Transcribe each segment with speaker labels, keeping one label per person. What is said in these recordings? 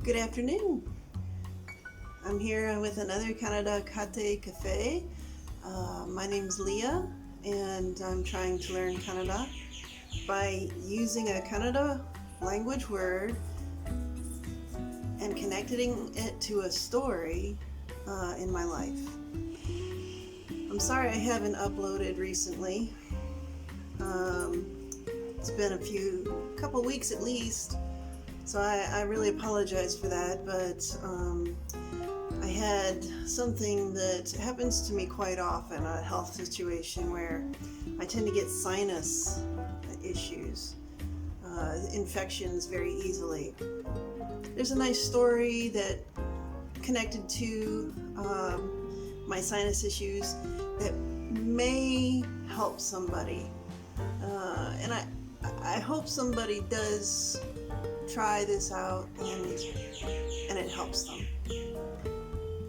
Speaker 1: Good afternoon. I'm here with another Canada Kate Cafe. My name's Leah, and I'm trying to learn Canada by using a Canada language word and connecting it to a story in my life. I'm sorry I haven't uploaded recently. It's been a couple weeks at least, so I really apologize for that, but I had something that happens to me quite often, a health situation where I tend to get sinus issues, infections very easily. There's a nice story that connected to my sinus issues that may help somebody, and I hope somebody does try this out and it helps them.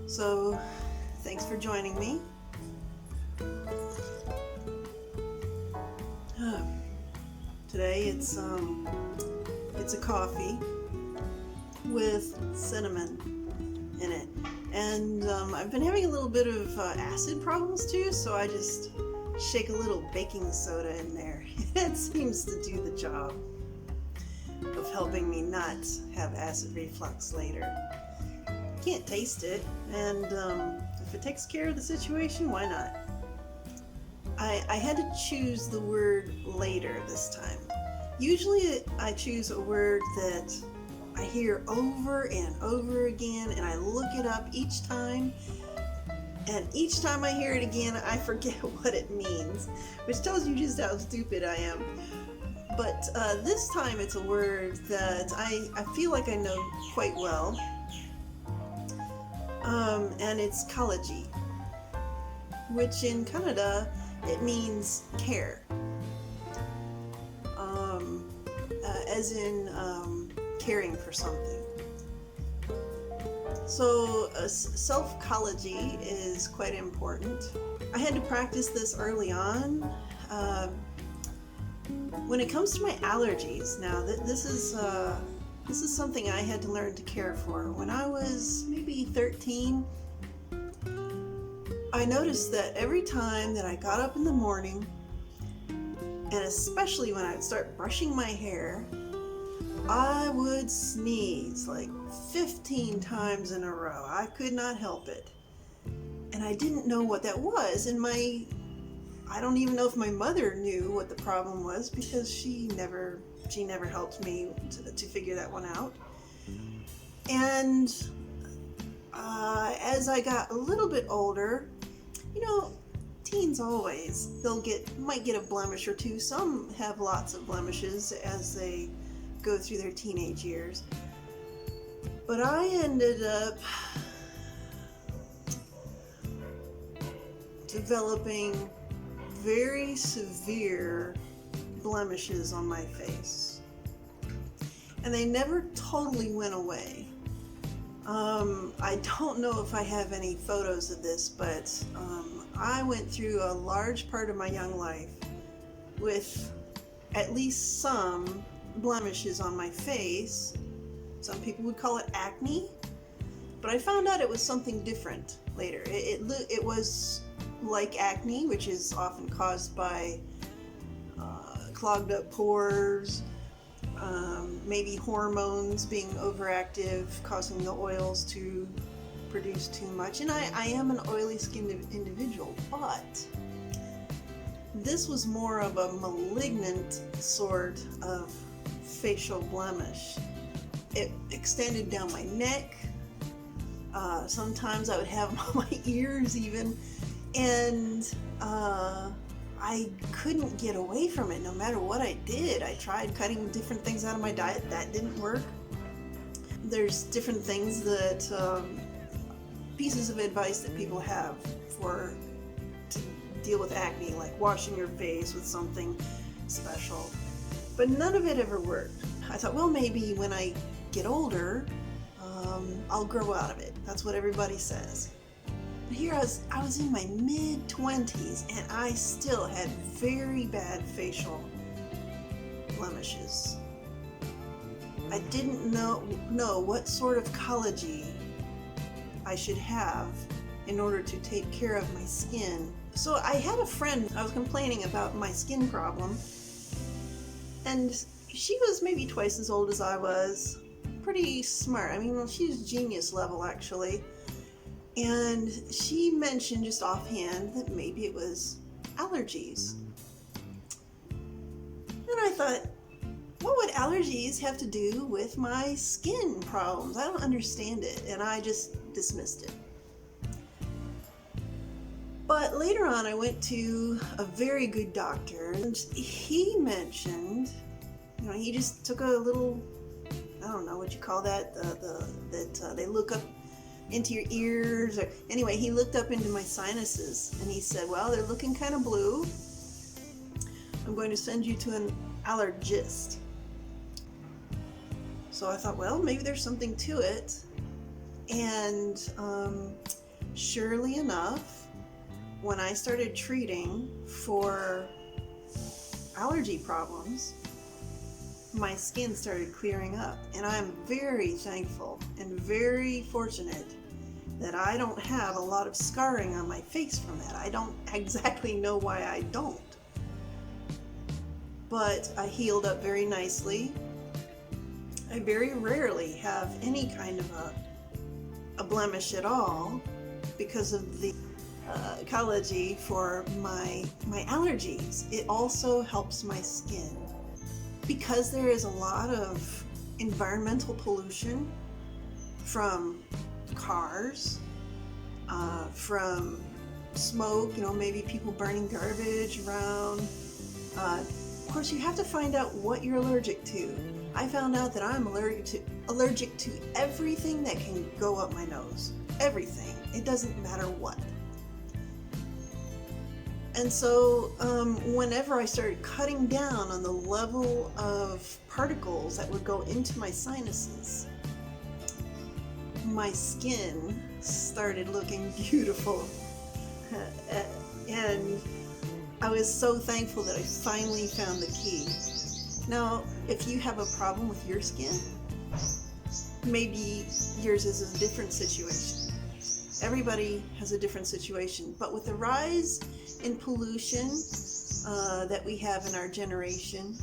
Speaker 1: So thanks for joining me. Today it's a coffee with cinnamon in it, and I've been having a little bit of acid problems too, so I just shake a little baking soda in there. It seems to do the job of helping me not have acid reflux later. Can't taste it, and if it takes care of the situation, why not? I had to choose the word later this time. Usually I choose a word that I hear over and over again, and I look it up each time, and each time I hear it again I forget what it means, which tells you just how stupid I am. But this time it's a word that I feel like I know quite well, and it's Kalaji, which in Canada it means care, as in caring for something. So self-ecology is quite important. I had to practice this early on. When it comes to my allergies, now this is something I had to learn to care for. When I was maybe 13, I noticed that every time that I got up in the morning, and especially when I'd start brushing my hair, I would sneeze like 15 times in a row. I could not help it. And I didn't know what that was, and I don't even know if my mother knew what the problem was, because she never helped me to figure that one out. And as I got a little bit older, teens always, might get a blemish or two. Some have lots of blemishes as they go through their teenage years. But I ended up developing very severe blemishes on my face, and they never totally went away. I don't know if I have any photos of this, but I went through a large part of my young life with at least some blemishes on my face. Some people would call it acne, but I found out it was something different later. It was like acne, which is often caused by clogged up pores, maybe hormones being overactive, causing the oils to produce too much. And I am an oily skinned individual, but this was more of a malignant sort of facial blemish. It extended down my neck. Sometimes I would have them on my ears even, and I couldn't get away from it no matter what I did. I tried cutting different things out of my diet. That didn't work. There's different things that, pieces of advice that people have to deal with acne, like washing your face with something special. But none of it ever worked. I thought, well, maybe when I get older, I'll grow out of it. That's what everybody says. But here I was in my mid-20s, and I still had very bad facial blemishes. I didn't know what sort of Kalaji I should have in order to take care of my skin. So I had a friend, I was complaining about my skin problem, and she was maybe twice as old as I was, pretty smart. I mean, she's genius level actually. And she mentioned just offhand that maybe it was allergies. And I thought, what would allergies have to do with my skin problems? I don't understand it. And I just dismissed it. But later on, I went to a very good doctor, and he mentioned, he just took a little, I don't know what you call that, they look up into your ears, or anyway, he looked up into my sinuses, and he said, well, they're looking kind of blue. I'm going to send you to an allergist. So I thought, well, maybe there's something to it. And surely enough, when I started treating for allergy problems, my skin started clearing up. And I'm very thankful and very fortunate that I don't have a lot of scarring on my face from that. I don't exactly know why I don't. But I healed up very nicely. I very rarely have any kind of a blemish at all because of the Kalaji for my allergies. It also helps my skin. Because there is a lot of environmental pollution from cars, from smoke, maybe people burning garbage around. Of course, you have to find out what you're allergic to. I found out that I'm allergic to everything that can go up my nose. Everything. It doesn't matter what. And so whenever I started cutting down on the level of particles that would go into my sinuses, my skin started looking beautiful. And I was so thankful that I finally found the key. Now, if you have a problem with your skin, maybe yours is a different situation. Everybody has a different situation, but with the rise in pollution that we have in our generation,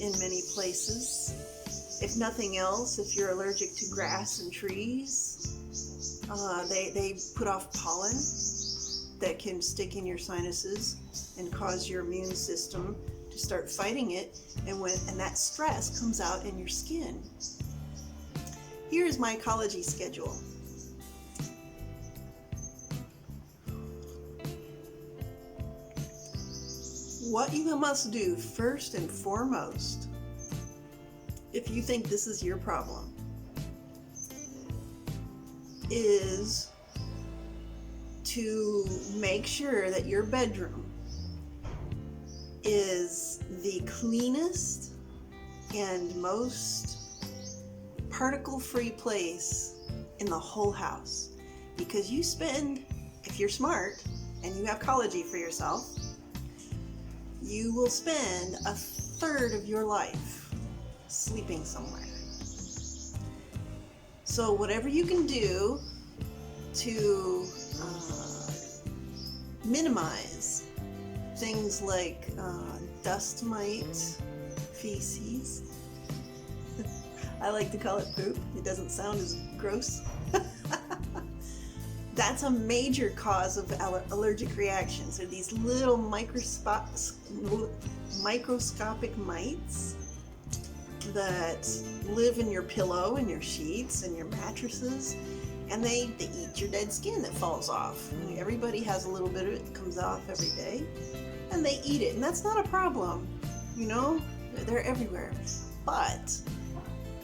Speaker 1: in many places, if nothing else, if you're allergic to grass and trees, they put off pollen that can stick in your sinuses and cause your immune system to start fighting it, and that stress comes out in your skin. Here's my Kalaji schedule. What you must do first and foremost, if you think this is your problem, is to make sure that your bedroom is the cleanest and most particle-free place in the whole house. Because you spend, if you're smart and you have Kalaji for yourself, you will spend a third of your life sleeping somewhere. So whatever you can do to minimize things like dust mite, feces. I like to call it poop. It doesn't sound as gross. That's a major cause of allergic reactions. Are these little microscopic mites that live in your pillow and your sheets and your mattresses, and they eat your dead skin that falls off. I mean, everybody has a little bit of it that comes off every day, and they eat it, and that's not a problem. They're everywhere. But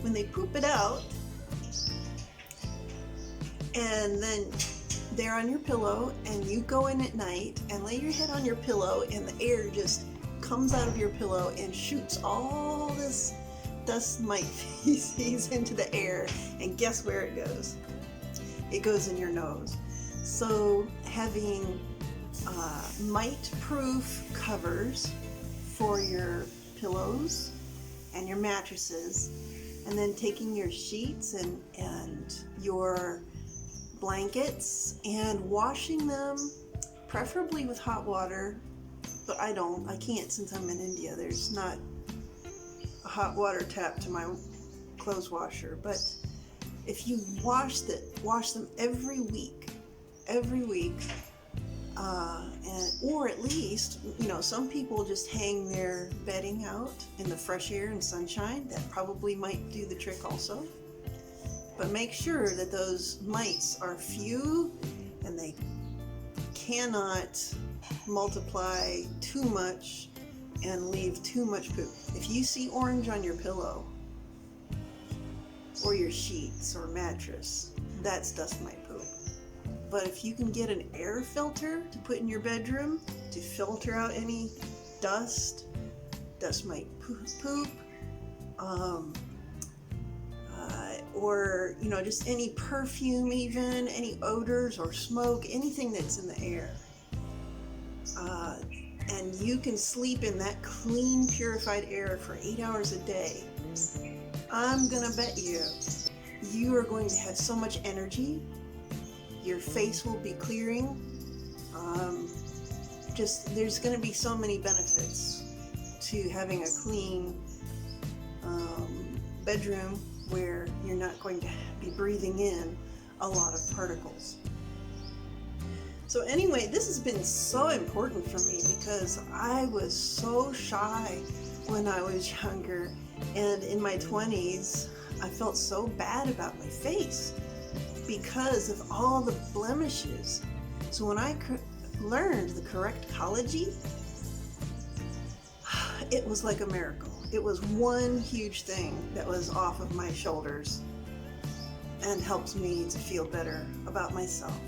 Speaker 1: when they poop it out, and then they're on your pillow, and you go in at night and lay your head on your pillow, and the air just comes out of your pillow and shoots all this dust mite feces into the air, and guess where it goes? It goes in your nose. So having mite-proof covers for your pillows and your mattresses, and then taking your sheets and your blankets and washing them, preferably with hot water, but I can't since I'm in India. There's not a hot water tap to my clothes washer, but if you wash them every week, or at least, some people just hang their bedding out in the fresh air and sunshine. That probably might do the trick also. But make sure that those mites are few and they cannot multiply too much and leave too much poop. If you see orange on your pillow or your sheets or mattress, that's dust mite poop. But if you can get an air filter to put in your bedroom to filter out any dust mite poop, or just any perfume, even any odors or smoke, anything that's in the air, and you can sleep in that clean, purified air for 8 hours a day, I'm gonna bet you are going to have so much energy. Your face will be clearing. There's going to be so many benefits to having a clean bedroom where you're not going to be breathing in a lot of particles. So anyway, this has been so important for me because I was so shy when I was younger, and in my 20s I felt so bad about my face because of all the blemishes. So when I learned the correct Kalaji, it was like a miracle. It was one huge thing that was off of my shoulders and helped me to feel better about myself.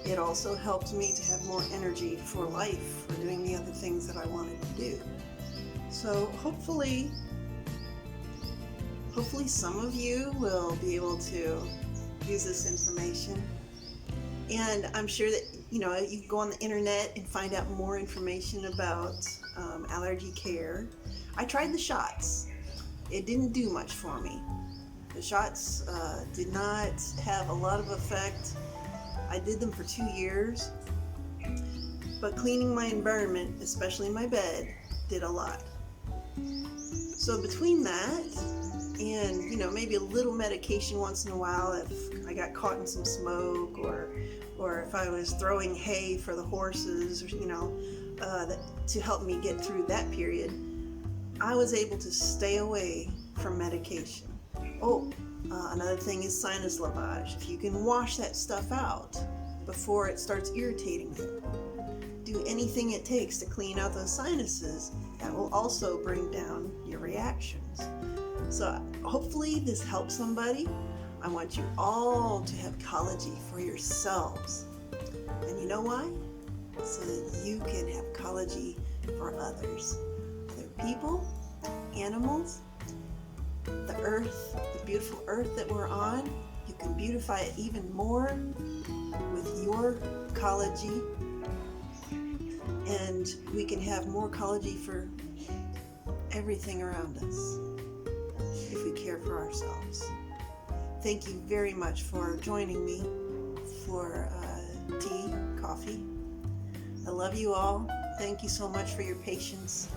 Speaker 1: It also helped me to have more energy for life, for doing the other things that I wanted to do. So hopefully some of you will be able to use this information. And I'm sure that you can go on the internet and find out more information about allergy care. I tried the shots. It didn't do much for me. The shots did not have a lot of effect. I did them for 2 years, but cleaning my environment, especially my bed, did a lot. So between that and maybe a little medication once in a while if I got caught in some smoke, or if I was throwing hay for the horses, or to help me get through that period, I was able to stay away from medication. Another thing is sinus lavage. If you can wash that stuff out before it starts irritating you, do anything it takes to clean out those sinuses. That will also bring down your reactions. So hopefully this helps somebody. I want you all to have Kalaji for yourselves. And you know why? So that you can have Kalaji for others. Other people, animals, the earth, the beautiful earth that we're on. You can beautify it even more with your Kalaji. And we can have more Kalaji for everything around us if we care for ourselves. Thank you very much for joining me for tea, coffee. I love you all. Thank you so much for your patience,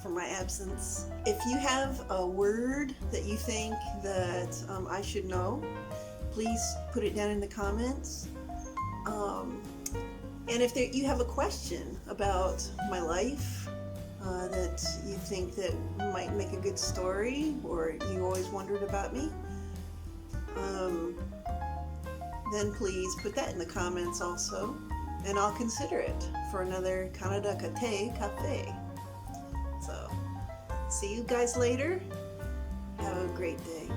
Speaker 1: for my absence. If you have a word that you think that I should know, please put it down in the comments. And if you have a question about my life that you think that might make a good story, or you always wondered about me, then please put that in the comments also, and I'll consider it for another Canada Kate Cafe. So, see you guys later. Have a great day.